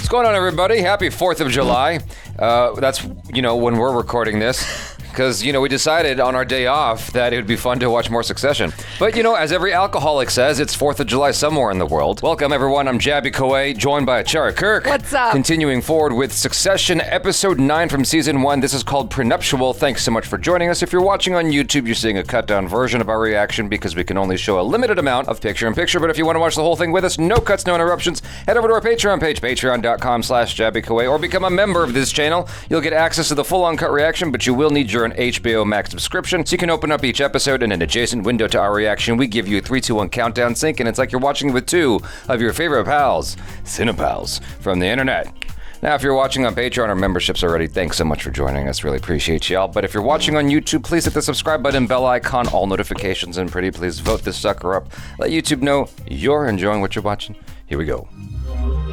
What's going on, everybody? Happy 4th of July. That's, when we're recording this. Because, we decided on our day off that it would be fun to watch more Succession. But, as every alcoholic says, it's 4th of July somewhere in the world. Welcome, everyone. I'm Jabby Kouay, joined by ACHARA Kirk. What's up? Continuing forward with Succession, Episode 9 from Season 1. This is called Pre-Nuptial. Thanks so much for joining us. If you're watching on YouTube, you're seeing a cut-down version of our reaction because we can only show a limited amount of picture-in-picture. But if you want to watch the whole thing with us, no cuts, no interruptions, head over to our Patreon page, patreon.com/JabbyKouay, or become a member of this channel. You'll get access to the full uncut reaction, but you will need your HBO Max subscription, so you can open up each episode in an adjacent window to our reaction. We give you a 3, 2, 1 countdown sync, and it's like you're watching with two of your favorite pals, Cinepals, from the internet. Now, if you're watching on Patreon or memberships already, thanks so much for joining us. Really appreciate y'all. But if you're watching on YouTube, please hit the subscribe button, bell icon, all notifications, and pretty please vote this sucker up. Let YouTube know you're enjoying what you're watching. Here we go.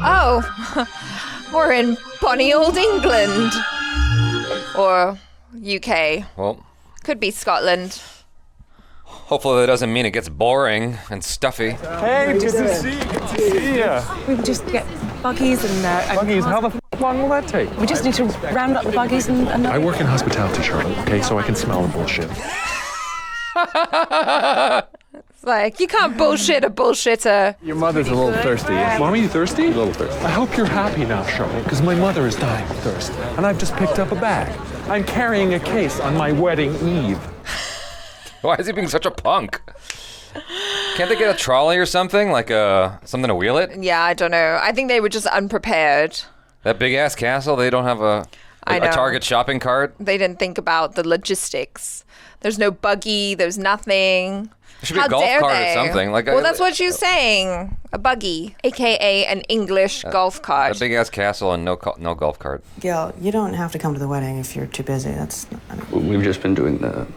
Oh, we're in bonny old England. Or UK. Well, could be Scotland. Hopefully that doesn't mean it gets boring and stuffy. Hey, good to see you. Good to see you. We just get buggies and... Buggies? How the long will that take? We just need to round up the buggies and... I work in hospitality, Charlotte, okay? So I can smell the bullshit. It's like, you can't bullshit a bullshitter. Your mother's a little thirsty. Mommy, you thirsty? A little thirsty. I hope you're happy now, Charlotte, because my mother is dying of thirst. And I've just picked up a bag. I'm carrying a case on my wedding eve. Why is he being such a punk? Can't they get a trolley or something? Like something to wheel it? Yeah, I don't know. I think they were just unprepared. That big-ass castle, they don't have a Target shopping cart? They didn't think about the logistics. There's no buggy, there's nothing. There should be a golf cart or something. Well, that's what you're saying. A buggy, a.k.a. an English golf cart. A big-ass castle and no golf cart. Gil, you don't have to come to the wedding if you're too busy. We've just been doing the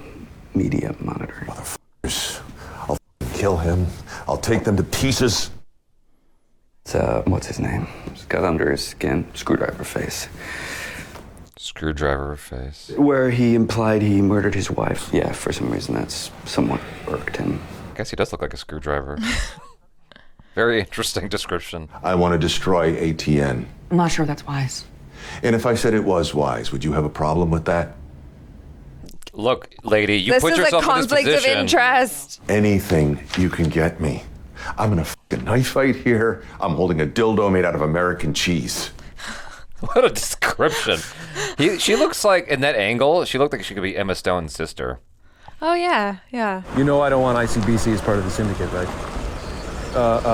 media monitoring. Motherfuckers. I'll kill him. I'll take them to pieces. It's, what's his name? It's got under his skin, screwdriver face. Screwdriver face. Where he implied he murdered his wife. Yeah, for some reason that's somewhat irked him. I guess he does look like a screwdriver. Very interesting description. I want to destroy ATN. I'm not sure that's wise. And if I said it was wise, would you have a problem with that? Look, lady, you put yourself in this position. This is a conflict of interest. Anything you can get me. I'm in a fucking knife fight here. I'm holding a dildo made out of American cheese. What a description. She looks like, in that angle, she looked like she could be Emma Stone's sister. Oh, yeah, yeah. You know I don't want ICBC as part of the syndicate, right?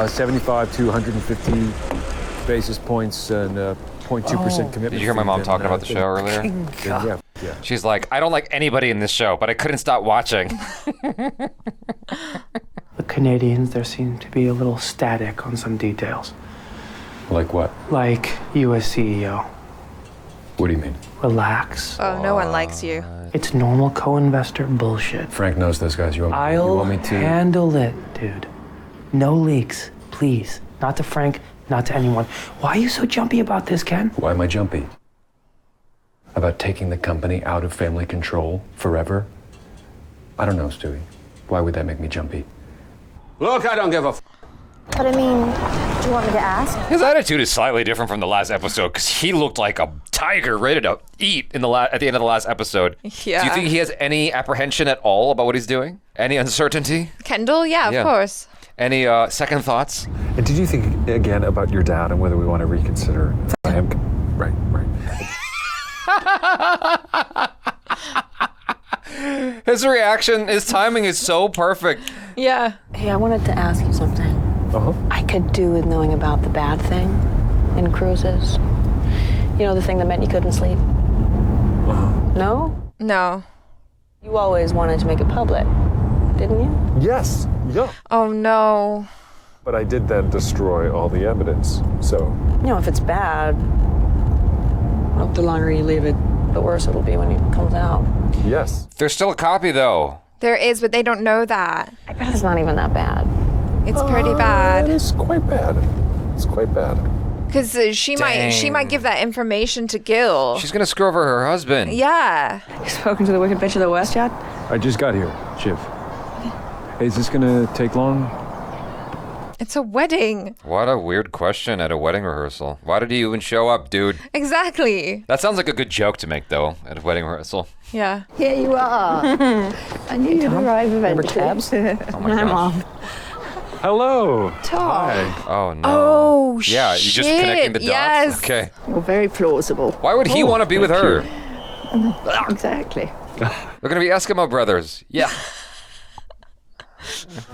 75 to 150 basis points and 0.2% commitment. Did you hear my mom talking about the show earlier? Yeah. She's like, I don't like anybody in this show, but I couldn't stop watching. The Canadians, there seem to be a little static on some details. Like what? Like you as CEO. What do you mean? Relax. Oh, no one likes you. It's normal co-investor bullshit. Frank knows those guys. You want I'll me to handle it, dude. No leaks, please. Not to Frank, not to anyone. Why are you so jumpy about this, Ken? Why am I jumpy? About taking the company out of family control forever? I don't know, Stewie. Why would that make me jumpy? Look, I don't give a f***. But I mean, do you want me to ask? His attitude is slightly different from the last episode because he looked like a tiger ready to eat at the end of the last episode. Yeah. Do you think he has any apprehension at all about what he's doing? Any uncertainty? Kendall? Yeah, of course. Any second thoughts? And did you think again about your dad and whether we want to reconsider him? Right. His reaction, his timing is so perfect. Yeah. Hey, I wanted to ask you something. Uh-huh. I could do with knowing about the bad thing in cruises. You know, the thing that meant you couldn't sleep? Uh-huh. No? No. You always wanted to make it public, didn't you? Yes. Yeah. Oh, no. But I did then destroy all the evidence, so... You know, if it's bad, well, the longer you leave it, the worse it'll be when it comes out. Yes. There's still a copy, though. There is, but they don't know that. I bet it's not even that bad. It's pretty bad. It's quite bad. It's quite bad. Because she might give that information to Gil. She's gonna screw over her husband. Yeah. You spoken to the Wicked Bitch of the West yet? I just got here, Shiv. Hey, is this gonna take long? It's a wedding. What a weird question at a wedding rehearsal. Why did you even show up, dude? Exactly. That sounds like a good joke to make, though, at a wedding rehearsal. Yeah. Here you are. I knew you'd arrive eventually. Oh my gosh. Mom. Hello. Tom. Hi. Oh, no. Oh, Yeah, you just connecting the dots? Yes. Okay. You're very plausible. Why would he want to be with her? Exactly. They're going to be Eskimo brothers. Yeah.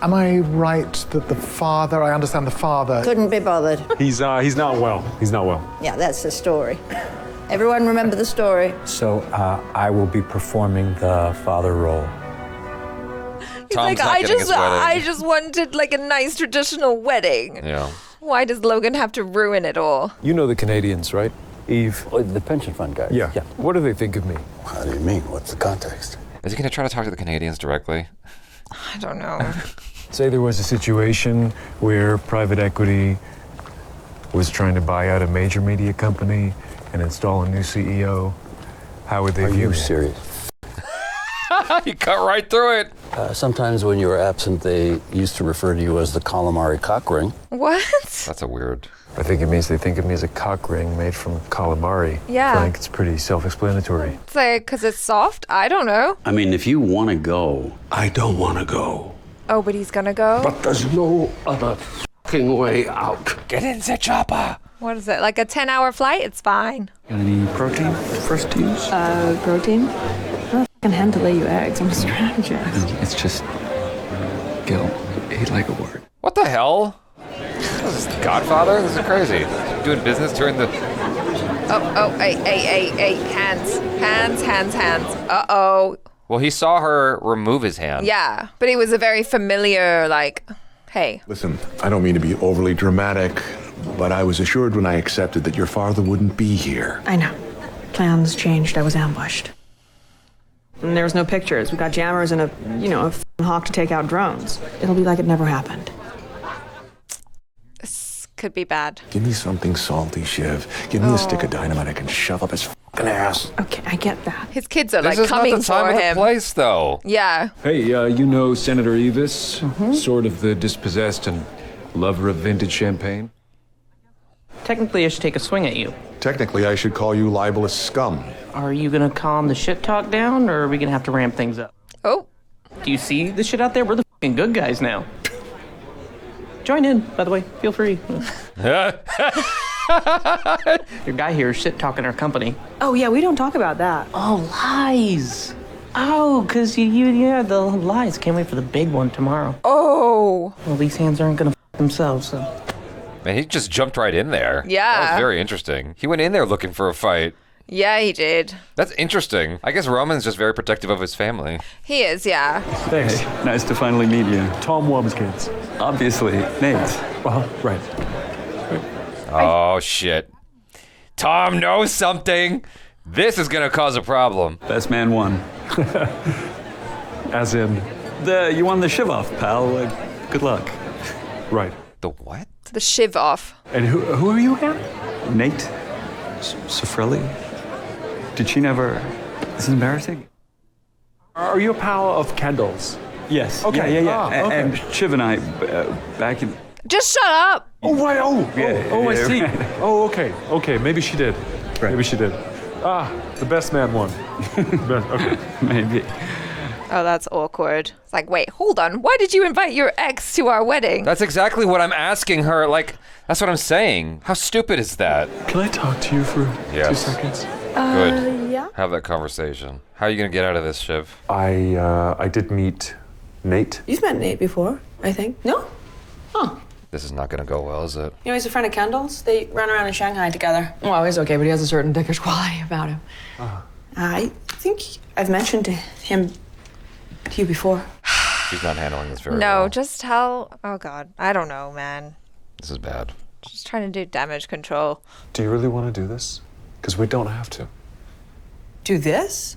Am I right that the father, I understand the father... Couldn't be bothered. He's not well. He's not well. Yeah, that's the story. Everyone remember the story? So I will be performing the father role. He's Tom's like, not getting his wedding. I just wanted like a nice traditional wedding. Yeah. Why does Logan have to ruin it all? You know the Canadians, right? Eve? Oh, the pension fund guy. Yeah. What do they think of me? How do you mean? What's the context? Is he going to try to talk to the Canadians directly? I don't know. Say there was a situation where private equity was trying to buy out a major media company and install a new CEO. How would they view you me? serious? You cut right through it. Sometimes when you were absent, they used to refer to you as the calamari cock ring. What? That's a weird... I think it means they think of me as a cock ring made from calamari. Yeah. Frank, it's pretty self-explanatory. It's like, because it's soft? I don't know. I mean, if you want to go... I don't want to go. Oh, but he's gonna go? But there's no other fucking way out. Get in the chopper. What is it, like a 10-hour flight? It's fine. Got any protein first to use? Protein? I don't fucking hen to lay you eggs. I'm a strategist. It's just... Gil, he'd like a word. What the hell? This is Godfather? This is crazy. Doing business during the... Hey, hands. Uh-oh. Well, he saw her remove his hand. Yeah, but it was a very familiar, like, hey. Listen, I don't mean to be overly dramatic, but I was assured when I accepted that your father wouldn't be here. I know. Plans changed. I was ambushed. And there was no pictures. We got jammers and a f***ing hawk to take out drones. It'll be like it never happened. This could be bad. Give me something salty, Shiv. Give me a stick of dynamite I can shove up his fucking ass. Okay, I get that. His kids are This like is not coming the time for or the him. place, though. Yeah. Hey, you know Senator Evis? Sort of the dispossessed and lover of vintage champagne? Technically, I should take a swing at you. Technically, I should call you libelous scum. Are you gonna calm the shit talk down, or are we gonna have to ramp things up? Oh. Do you see the shit out there? We're the fucking good guys now. Join in, by the way. Feel free. Your guy here is shit talking our company. Oh, yeah, we don't talk about that. Oh, lies. Oh, because yeah, the lies. Can't wait for the big one tomorrow. Oh. Well, these hands aren't gonna themselves, so. Man, he just jumped right in there. Yeah. That was very interesting. He went in there looking for a fight. Yeah, he did. That's interesting. I guess Roman's just very protective of his family. He is, yeah. Thanks. Hey, nice to finally meet you. Tom Wobskins. Obviously, Nate. Well, right. Oh, shit. Tom knows something. This is going to cause a problem. Best man won. As in? You won the shiv off, pal. Good luck. Right. The what? The shiv off. And who are you again? Nate? Sofrelli? Did she never... This is embarrassing. Are you a pal of Kendall's? Yes. Okay. Yeah. Ah, okay. And Shiv and I, back in... Just shut up. Oh, right. I see. Right. Oh, okay. Okay, maybe she did. Right. Maybe she did. The best man won. Okay. Maybe. Oh, that's awkward. It's like, wait, hold on. Why did you invite your ex to our wedding? That's exactly what I'm asking her. Like, that's what I'm saying. How stupid is that? Can I talk to you for 2 seconds? Good. Yeah. Have that conversation. How are you going to get out of this, Shiv? I did meet Nate. You've met Nate before, I think. No? Oh. This is not going to go well, is it? You know, he's a friend of Kendall's. They ran around in Shanghai together. Well, he's okay, but he has a certain dickish quality about him. I think I've mentioned to him to you before. She's not handling this very well. No, just tell. Oh, God. I don't know, man. This is bad. Just trying to do damage control. Do you really want to do this? Because we don't have to. Do this?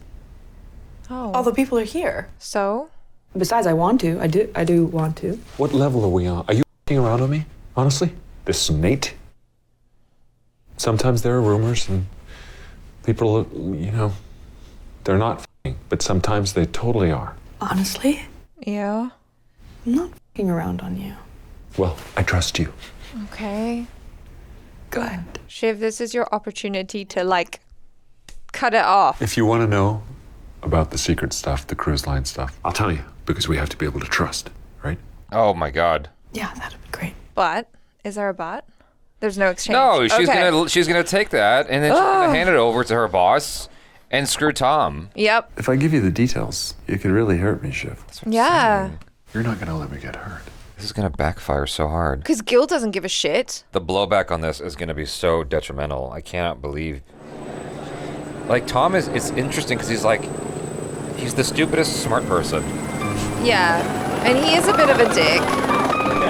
Oh. All the people are here. So? Besides, I want to. I do want to. What level are we on? Are you f***ing around on me? Honestly? This Nate? Sometimes there are rumors and people, they're not f***ing, but sometimes they totally are. Honestly? Yeah. I'm not f***ing around on you. Well, I trust you. Okay. Good. Shiv, this is your opportunity to, like, cut it off. If you want to know about the secret stuff, the cruise line stuff, I'll tell you, because we have to be able to trust, right? Oh my God. Yeah, that'd be great. But is there a but? There's no exchange. No, Okay. she's gonna take that and then she's gonna hand it over to her boss and screw Tom. Yep. If I give you the details, it could really hurt me, Shiv. Yeah. You're not gonna let me get hurt. This is gonna backfire so hard. Because Gil doesn't give a shit. The blowback on this is gonna be so detrimental. I cannot believe. Like Tom it's interesting because he's the stupidest smart person. Yeah. And he is a bit of a dick.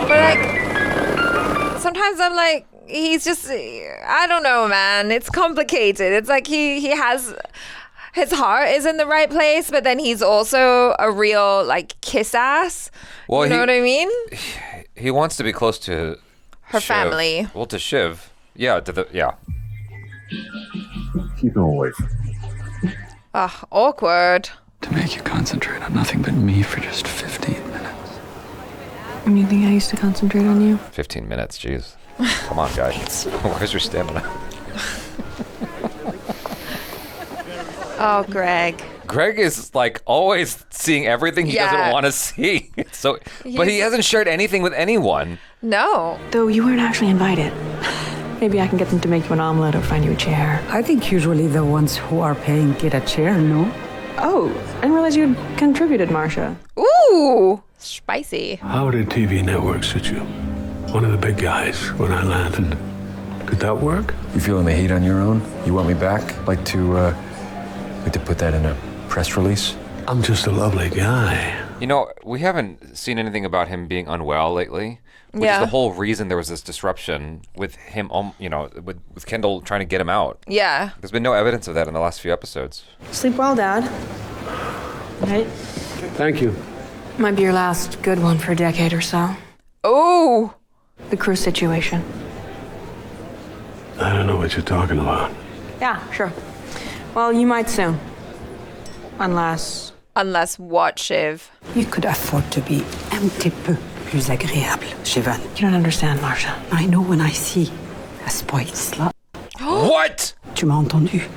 But like, sometimes I'm like, he's just, I don't know, man. It's complicated. It's like he has, his heart is in the right place, but then he's also a real, like, kiss ass. Well, you know what I mean? He wants to be close to Her Shiv. family. Well, to Shiv. Yeah, yeah. Keep him away from me. Ugh, awkward. To make you concentrate on nothing but me for just 15 minutes. And you think I used to concentrate on you? 15 minutes, jeez. Come on, guys. Where's your stamina? Oh, Greg. Greg is like always seeing everything he doesn't want to see. So, but he hasn't shared anything with anyone. No. Though you weren't actually invited. Maybe I can get them to make you an omelet or find you a chair. I think usually the ones who are paying get a chair, no? Oh, I didn't realize you'd contributed, Marcia. Ooh, spicy. How did TV network suit you? One of the big guys when I landed. Could that work? You feeling the heat on your own? You want me back? Like to put that in a press release? I'm just a lovely guy. You know, we haven't seen anything about him being unwell lately. Which is the whole reason there was this disruption with him, with Kendall trying to get him out. Yeah. There's been no evidence of that in the last few episodes. Sleep well, Dad. Right? Thank you. Might be your last good one for a decade or so. Oh. The cruise situation. I don't know what you're talking about. Yeah, sure. Well, you might soon. Unless what, Shiv? You could afford to be un petit peu plus agréable, Shivan. You don't understand, Marcia. I know when I see a spoiled slut. What? Tu m'as entendu?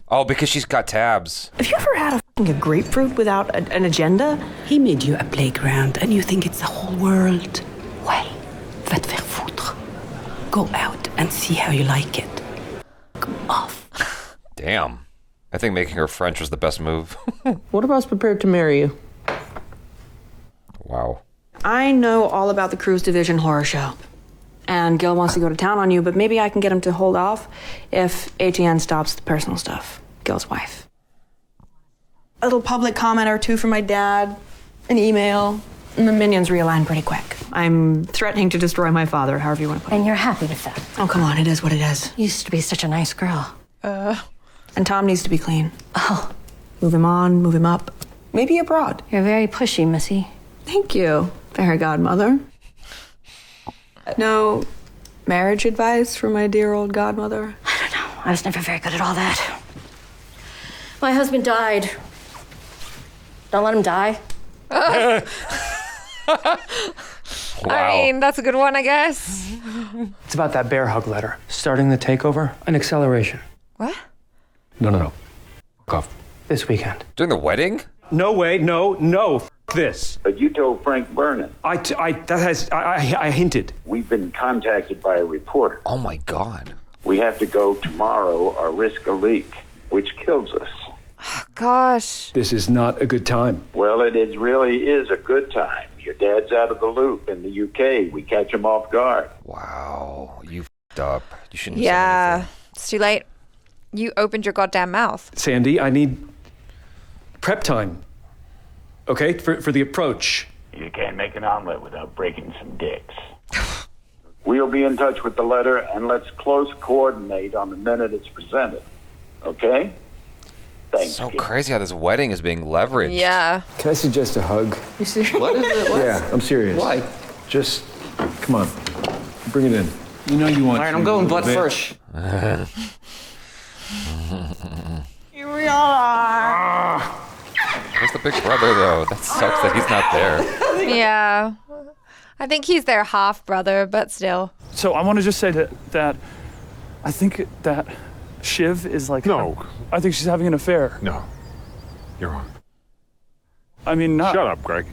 Oh, because she's got tabs. Have you ever had a grapefruit without an agenda? He made you a playground and you think it's the whole world. Well, va te faire foutre. Go out and see how you like it. Come off. Damn. I think making her French was the best move. What if I was prepared to marry you? Wow. I know all about the cruise division horror show. And Gil wants to go to town on you, but maybe I can get him to hold off if ATN stops the personal stuff. Gil's wife. A little public comment or two from my dad, an email, and the minions realign pretty quick. I'm threatening to destroy my father, however you want to put it. And you're happy with that? Oh, come on, it is what it is. You used to be such a nice girl. And Tom needs to be clean. Oh. Move him on, move him up. Maybe abroad. You're very pushy, Missy. Thank you, fairy godmother. No marriage advice for my dear old godmother? I don't know. I was never very good at all that. My husband died. Don't let him die. I mean, that's a good one, I guess. It's about that bear hug letter. Starting the takeover, an acceleration. What? No. Fuck off. This weekend. During the wedding? No way, no, f this. But you told Frank Vernon. I hinted. We've been contacted by a reporter. Oh my God. We have to go tomorrow or risk a leak, which kills us. Gosh. This is not a good time. Well, it really is a good time. Your dad's out of the loop in the UK. We catch him off guard. Wow. You f***ed up. You shouldn't Yeah. It's too late. You opened your goddamn mouth. Sandy, I need prep time. Okay, for the approach. You can't make an omelet without breaking some dicks. We'll be in touch with the letter, and let's close coordinate on the minute it's presented. Okay? Thanks. So crazy how this wedding is being leveraged. Yeah. Can I suggest a hug? You serious? What is it? What? Yeah, I'm serious. Why? Just, come on. Bring it in. You know you want All right, I'm going butt first. Here we are. Where's the big brother, though? That sucks that he's not there. Yeah. I think he's their half brother, but still. So I want to just say that I think that Shiv is like... No. I think she's having an affair. No. You're wrong. I mean, not... Shut up, Greg.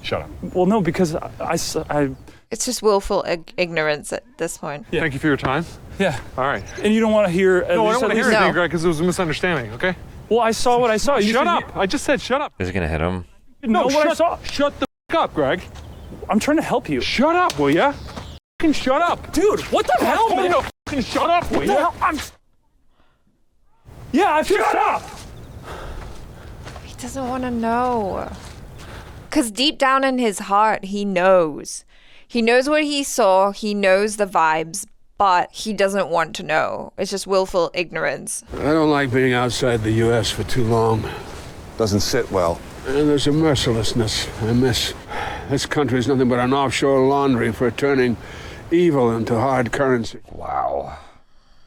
Shut up. Well, no, because I It's just willful ignorance at this point. Yeah. Thank you for your time. Yeah. All right. And you don't want to hear... No, I don't want to hear No. anything, Greg, because it was a misunderstanding, okay? Well, I saw what I saw. Shut up. I just said shut up. Is he gonna hit him? No, what I saw. Shut the up, Greg. I'm trying to help you. Shut up, will ya? Fucking shut up. Dude, what the hell, I told man? you to fucking shut up, will What the ya? hell? Yeah, I feel Shut up! He doesn't want to know. Because deep down in his heart, he knows. He knows what he saw. He knows the vibes, but he doesn't want to know. It's just willful ignorance. I don't like being outside the U.S. for too long. Doesn't sit well. And there's a mercilessness I miss. This country is nothing but an offshore laundry for turning evil into hard currency. Wow.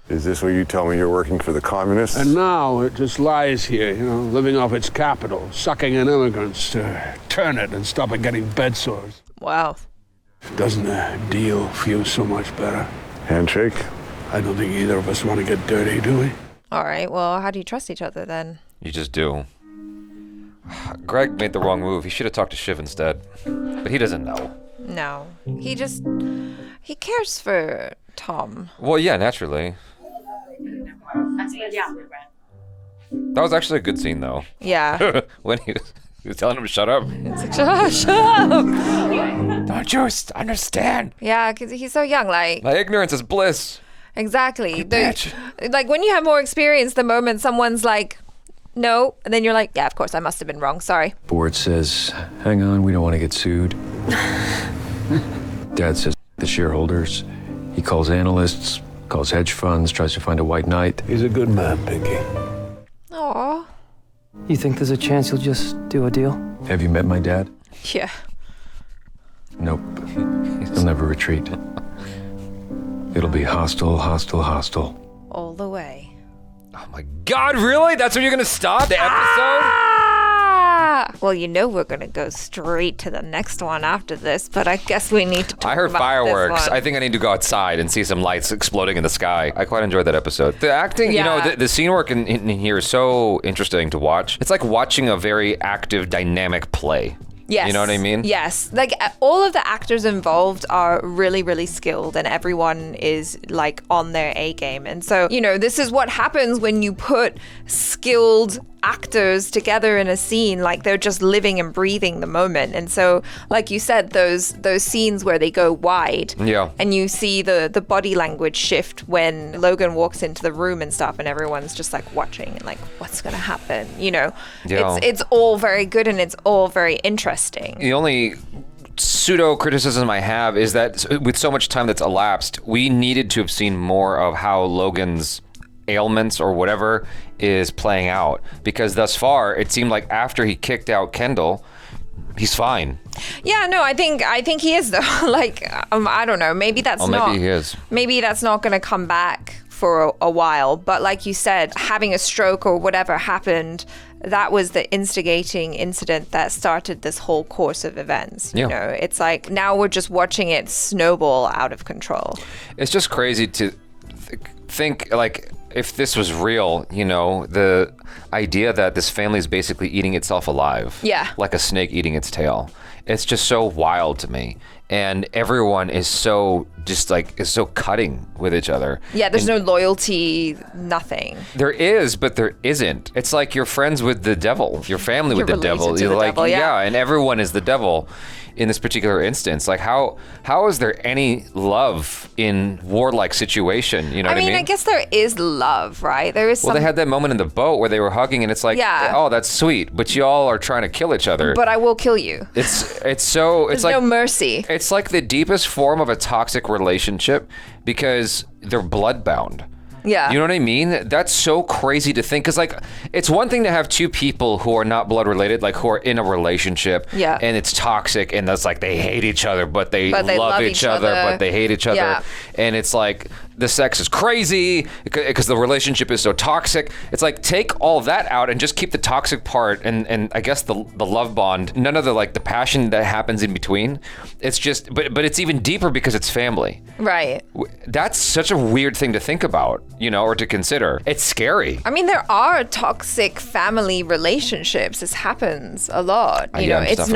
Is this where you tell me you're working for the communists? And now it just lies here, living off its capital, sucking in immigrants to turn it and stop it getting bed sores. Wow. Doesn't the deal feel so much better? Handshake? I don't think either of us want to get dirty, do we? All right, well, how do you trust each other then? You just do. Greg made the wrong move. He should have talked to Shiv instead. But he doesn't know. No. He cares for Tom. Well, yeah, naturally. That was actually a good scene, though. Yeah. When he was telling him to shut up. It's like, shut up! Don't you understand? Yeah, because he's so young, like... My ignorance is bliss. Exactly. Like, when you have more experience, the moment someone's like, no, and then you're like, yeah, of course, I must have been wrong, sorry. Board says, hang on, we don't want to get sued. Dad says, the shareholders. He calls analysts, calls hedge funds, tries to find a white knight. He's a good man, Pinky. Aww. You think there's a chance you'll just do a deal? Have you met my dad? Yeah. Nope. He'll never retreat. It'll be hostile, hostile, hostile. All the way. Oh my God, really? That's where you're gonna stop the episode? Well, we're gonna go straight to the next one after this, but I guess we need to talk I heard about fireworks. this one. I think I need to go outside and see some lights exploding in the sky. I quite enjoyed that episode. The acting, Yeah. the scene work in here is so interesting to watch. It's like watching a very active, dynamic play. Yes. You know what I mean? Yes. Like all of the actors involved are really, really skilled and everyone is like on their A game. And so, this is what happens when you put skilled actors together in a scene, like they're just living and breathing the moment. And so, like you said, those scenes where they go wide, yeah, and you see the body language shift when Logan walks into the room and stuff, and everyone's just like watching and like, what's gonna happen? Yeah. It's all very good and it's all very interesting. The only pseudo criticism I have is that with so much time that's elapsed, we needed to have seen more of how Logan's ailments or whatever is playing out, because thus far it seemed like after he kicked out Kendall, he's fine. Yeah, no, I think he is though. Like, I don't know. Maybe that's not. Maybe he is. Maybe that's not going to come back for a while. But like you said, having a stroke or whatever happened, that was the instigating incident that started this whole course of events. Yeah. It's like now we're just watching it snowball out of control. It's just crazy to think like, if this was real, the idea that this family is basically eating itself alive. Yeah. Like a snake eating its tail. It's just so wild to me. And everyone is so cutting with each other. Yeah, there's no loyalty, nothing. There is, but there isn't. It's like you're friends with the devil, your family with the devil. related to the devil, yeah. And everyone is the devil in this particular instance. Like how is there any love in warlike situation? You know what I mean? I guess there is love, right? There is Well, they had that moment in the boat where they were hugging and it's like, Yeah. oh, that's sweet, but y'all are trying to kill each other. But I will kill you. It's There's like no mercy. It's like the deepest form of a toxic relationship because they're bloodbound. Yeah. You know what I mean? That's so crazy to think. Because, like, it's one thing to have two people who are not blood related, like, who are in a relationship. Yeah. And it's toxic, and that's like they hate each other, but they love each other, but they hate each other. Yeah. And it's like the sex is crazy because the relationship is so toxic. It's like, take all that out and just keep the toxic part and I guess the love bond. None of the like the passion that happens in between. It's just, but it's even deeper because it's family. Right. That's such a weird thing to think about, you know, or to consider. It's scary. I mean, there are toxic family relationships. This happens a lot. You know, it's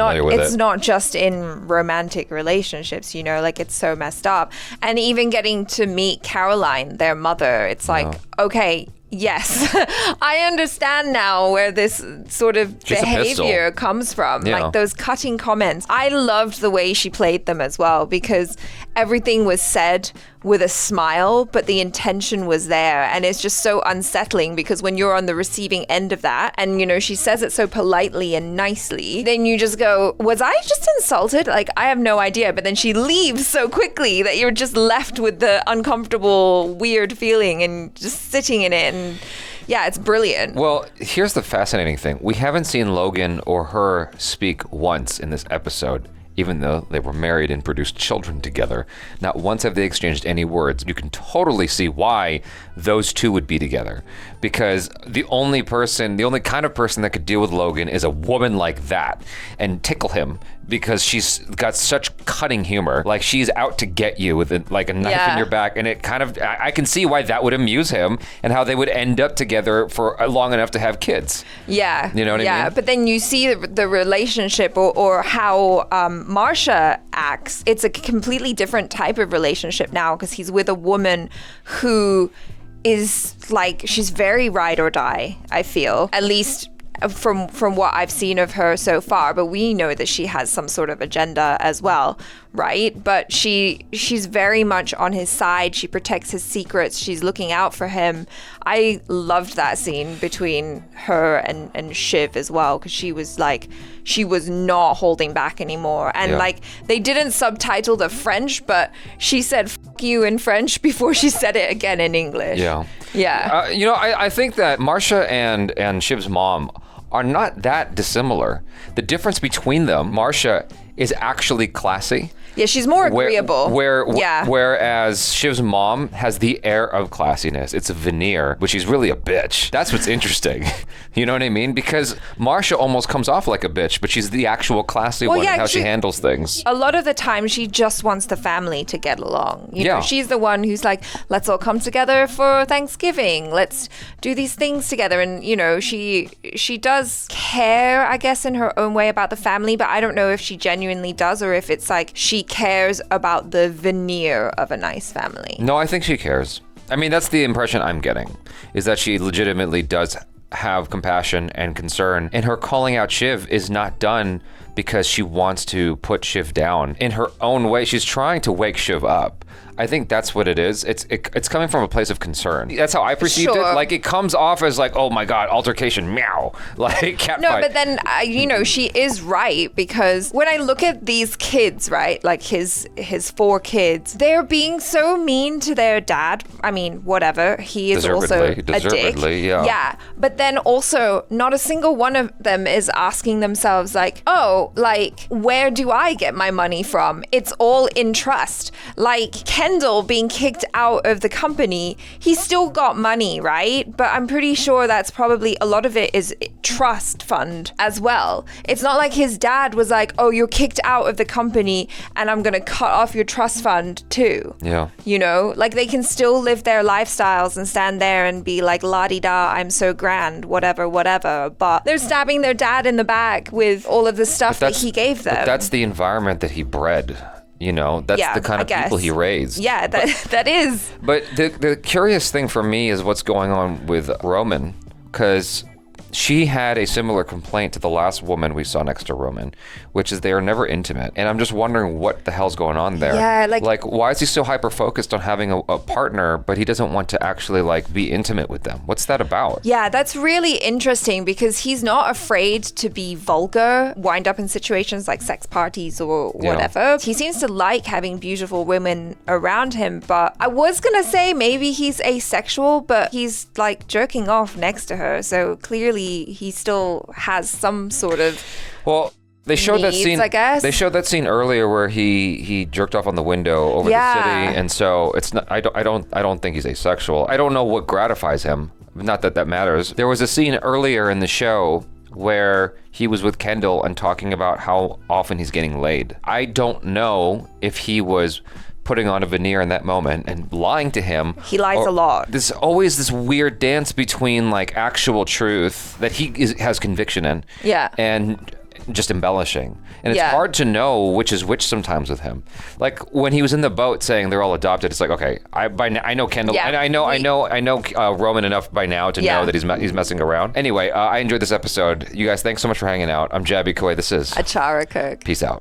not just in romantic relationships, you know, like it's so messed up. And even getting to meet Caroline, their mother, it's like, okay, yes, I understand now where this sort of behavior comes from. Yeah. Like those cutting comments. I loved the way she played them as well, because everything was said with a smile, but the intention was there. And it's just so unsettling because when you're on the receiving end of that and, you know, she says it so politely and nicely, then you just go, was I just insulted? Like, I have no idea. But then she leaves so quickly that you're just left with the uncomfortable, weird feeling and just sitting in it. And yeah, it's brilliant. Well, here's the fascinating thing. We haven't seen Logan or her speak once in this episode. Even though they were married and produced children together, not once have they exchanged any words. You can totally see why those two would be together. Because the only kind of person that could deal with Logan is a woman like that and tickle him, because she's got such cutting humor. Like, she's out to get you with a knife in your back. And it kind of, I can see why that would amuse him and how they would end up together for long enough to have kids. Yeah. You know what I mean? Yeah, but then you see the relationship or how Marsha acts. It's a completely different type of relationship now because he's with a woman who is like, she's very ride or die, I feel. At least from what I've seen of her so far, but we know that she has some sort of agenda as well, right? But she's very much on his side. She protects his secrets. She's looking out for him. I loved that scene between her and Shiv as well, because she was not holding back anymore. And like, they didn't subtitle the French, but she said "f*** you" in French before she said it again in English. Yeah. You know, I think that Marsha and Shiv's mom are not that dissimilar. The difference between them, Marsha is actually classy. Yeah, she's more agreeable. Whereas Shiv's mom has the air of classiness. It's a veneer, but she's really a bitch. That's what's interesting. You know what I mean? Because Marsha almost comes off like a bitch, but she's the actual classy one in how she handles things. A lot of the time, she just wants the family to get along. You know, she's the one who's like, let's all come together for Thanksgiving. Let's do these things together. And, you know, she does care, I guess, in her own way about the family, but I don't know if she genuinely does or if it's like she cares about the veneer of a nice family. No, I think she cares. I mean, that's the impression I'm getting, is that she legitimately does have compassion and concern. And her calling out Shiv is not done because she wants to put Shiv down. In her own way, she's trying to wake Shiv up. I think that's what it is. It's coming from a place of concern. That's how I perceived it. Like, it comes off as like, oh my God, altercation, meow, like cat fight. But then, you know, she is right, because when I look at these kids, right, like his 4 kids, they're being so mean to their dad. I mean, whatever. He is also a dick. Yeah. But then also, not a single one of them is asking themselves like, oh, like, where do I get my money from? It's all in trust. Like, Kendall being kicked out of the company, he still got money, right? But I'm pretty sure that's probably a lot of it is trust fund as well. It's not like his dad was like, oh, you're kicked out of the company and I'm gonna cut off your trust fund too. Yeah. You know, like, they can still live their lifestyles and stand there and be like, la-di-da, I'm so grand, whatever. But they're stabbing their dad in the back with all of the stuff that he gave them. But that's the environment that he bred. You know, that's the kind of people he raised. Yeah, that is. But the curious thing for me is what's going on with Roman, because she had a similar complaint to the last woman we saw next to Roman, which is they are never intimate. And I'm just wondering what the hell's going on there. Yeah, like why is he so hyper-focused on having a partner, but he doesn't want to actually, like, be intimate with them? What's that about? Yeah, that's really interesting, because he's not afraid to be vulgar, wind up in situations like sex parties or whatever. Yeah. He seems to like having beautiful women around him, but I was gonna say maybe he's asexual, but he's, like, jerking off next to her, so clearly he still has some sort of They showed that needs, scene. I guess. They showed that scene earlier where he jerked off on the window over the city, and so it's not. I don't think he's asexual. I don't know what gratifies him. Not that matters. There was a scene earlier in the show where he was with Kendall and talking about how often he's getting laid. I don't know if he was putting on a veneer in that moment and lying to him. He lies a lot. There's always this weird dance between like actual truth that has conviction in, and just embellishing. And it's hard to know which is which sometimes with him. Like when he was in the boat saying they're all adopted, it's like, okay, I know Kendall. I know Roman enough by now to know that he's messing around. Anyway, I enjoyed this episode. You guys, thanks so much for hanging out. I'm Jabby Koi. This is ACHARA Cook. Peace out.